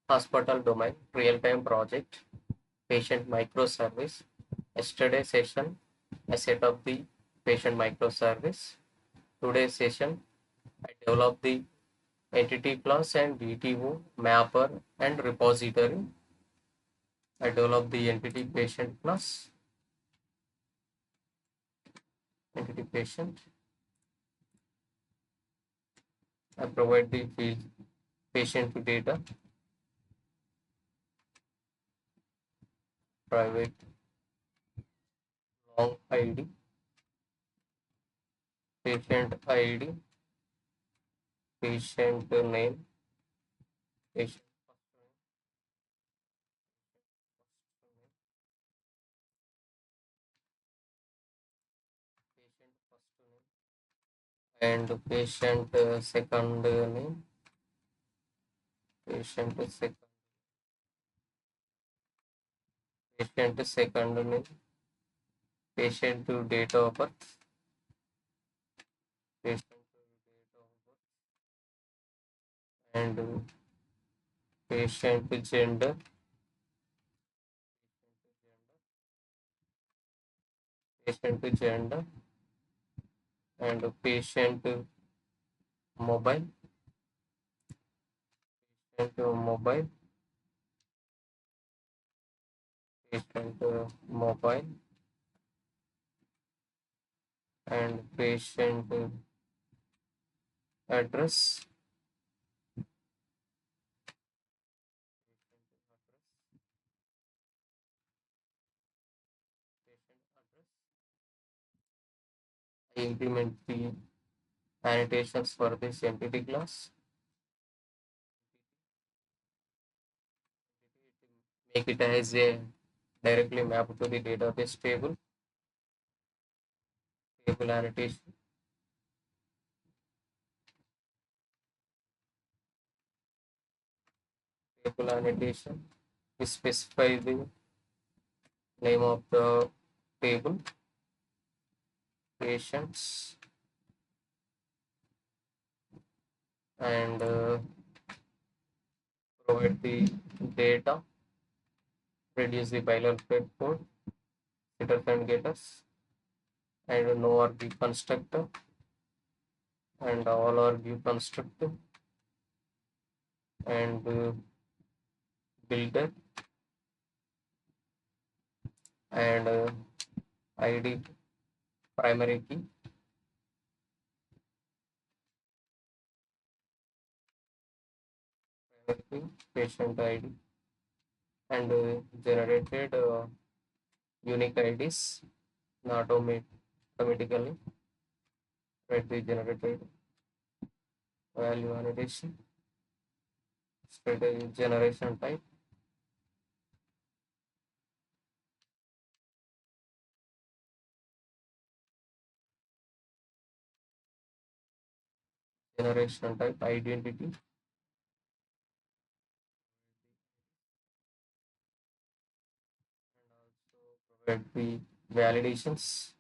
hospital domain, real-time project, patient microservice. Yesterday session, I set up the patient microservice. Today's session, I develop the entity class and DTO, mapper, and repository. I develop the entity patient class, entity patient. I provide the field patient data, private long ID, patient ID, patient name, patient and patient second name, patient second name, patient to date of birth, patient to date of birth, and patient gender, patient gender, and patient mobile, patient mobile, patient mobile, and patient address, I implement the annotations for this entity class, make it as a directly mapped to the database table annotation, table annotation. We specify the name of the table, patients, and provide the data, reduce the boilerplate code, getters and getters, and no argue constructor, and all argue constructor, and builder, and ID primary key, patient ID, and generated unique IDs, not automatically, write the generated value annotation, state generation type, generation type identity, provide the validations,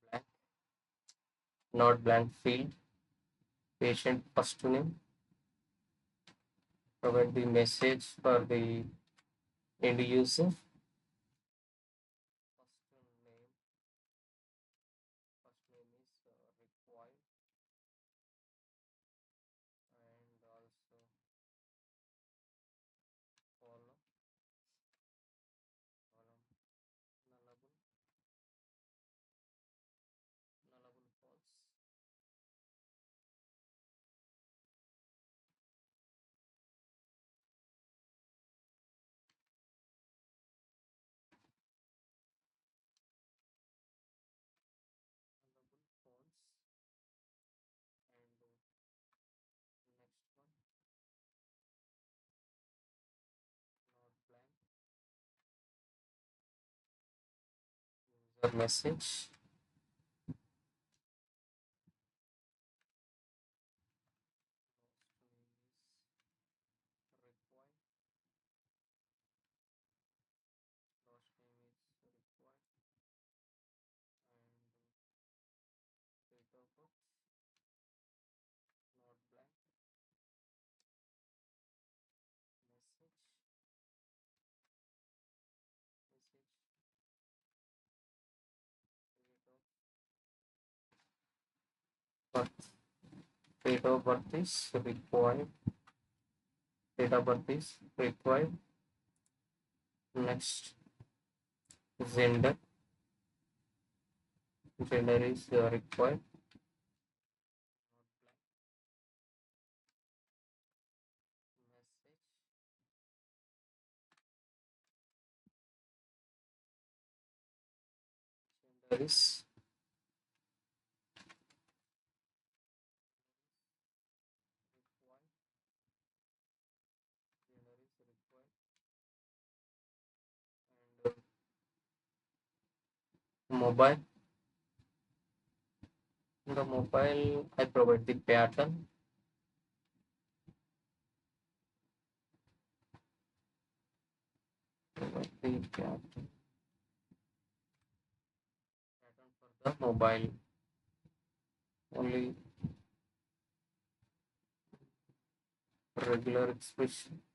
blank, not blank field, patient first name, provide the message for the end user, first name is required, and also column, nullable, false, false, and next one, not blank, user message, required, last name is required, and date of birth, not blank, Date of birth is required. Date of birth is required. Next, gender. Gender is required. Gender is required. Gender is required. And mobile. In the mobile, I provide the pattern. Provide the pattern for the mobile. Only regular expression for the mobile.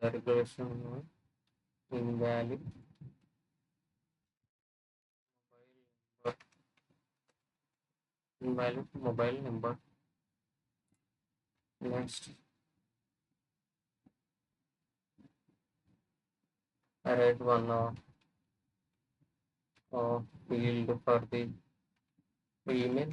Regulation invalid mobile number. Next, I write one field for the email.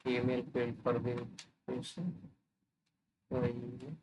Email field for the patient. Email. Message. And the message invalid email. Write the proper email and private string address. Provide the address.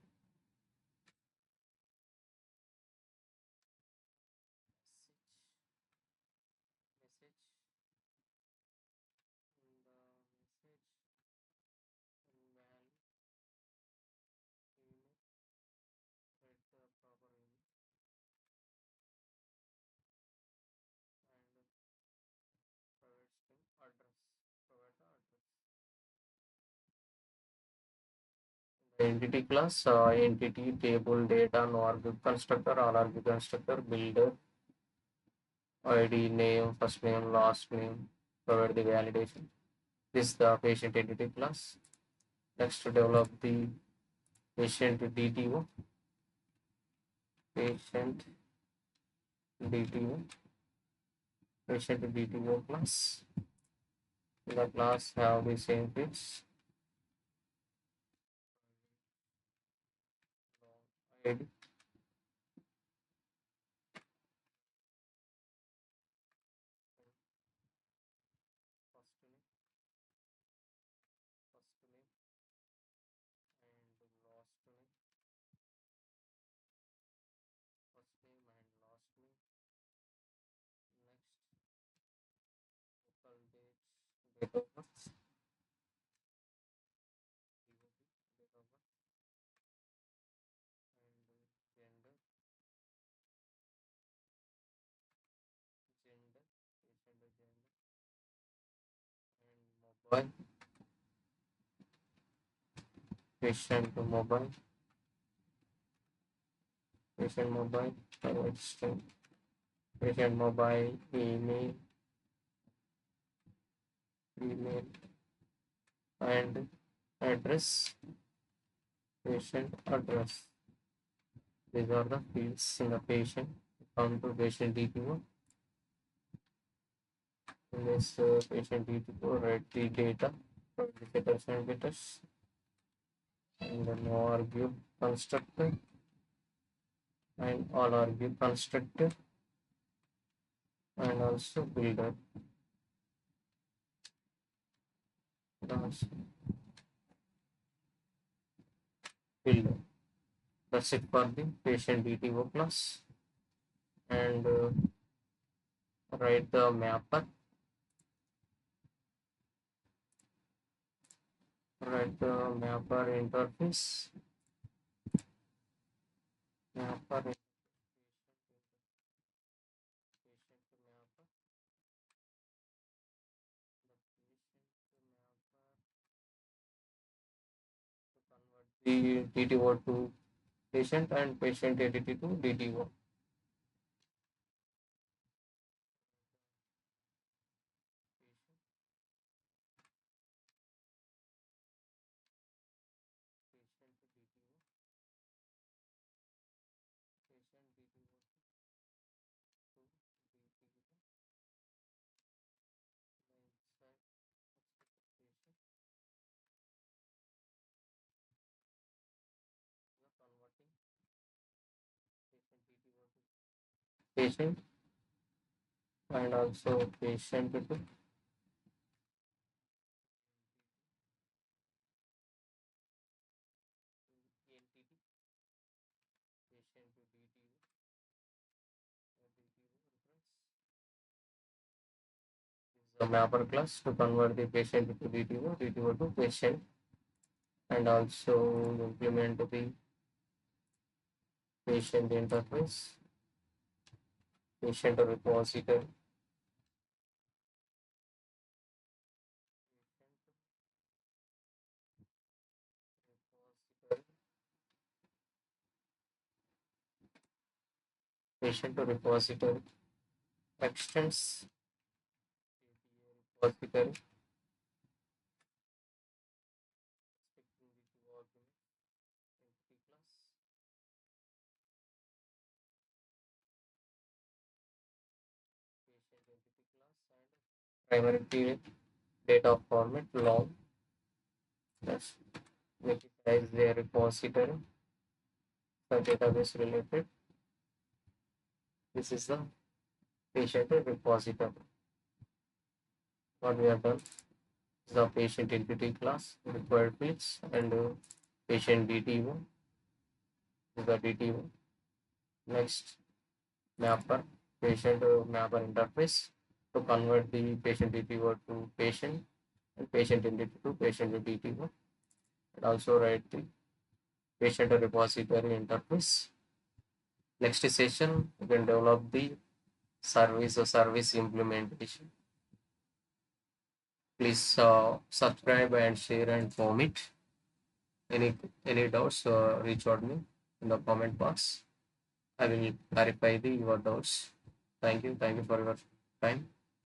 The entity class, entity, table, data, no argue constructor, all argue constructor, builder, ID, name, first name, last name, provide the validation. This is the patient entity class. Next, to develop the patient DTO. Patient DTO. Patient DTO class. The class have the same fields. ID. First name, and last name. First name and last name. Next, local date, date of birth, date of birth, and gender, patient gender, and mobile, patient mobile, patient mobile, private string, patient mobile, email, and address, patient address. These are the fields in the patient. Come to patient DTO. In this patient DTO, write the data, the getters and getters, and then no argue constructor, and all argue constructor, and also builder. Builder. That's it for the patient DTO class. And write the mapper, interface, mapper the DTO to patient and patient entity to DTO. Patient and also patient to entity, patient to DTO, the mapper class to convert the patient to DTO, DTO to patient, and also implement the patient interface, patient repository, patient repository extends repository, primary key data format long, that's which is their repository for database related. This is the patient repository. What we have done is the patient entity class, required fields, and patient DTO is the DTO. Next, mapper, patient mapper interface to convert the patient DTO to patient and patient entity to patient DTO, and also write the patient repository interface. Next session, we can develop the service or service implementation. Please subscribe and share and comment. Any doubts, reach out me in the comment box. I will clarify your doubts. Thank you for your time.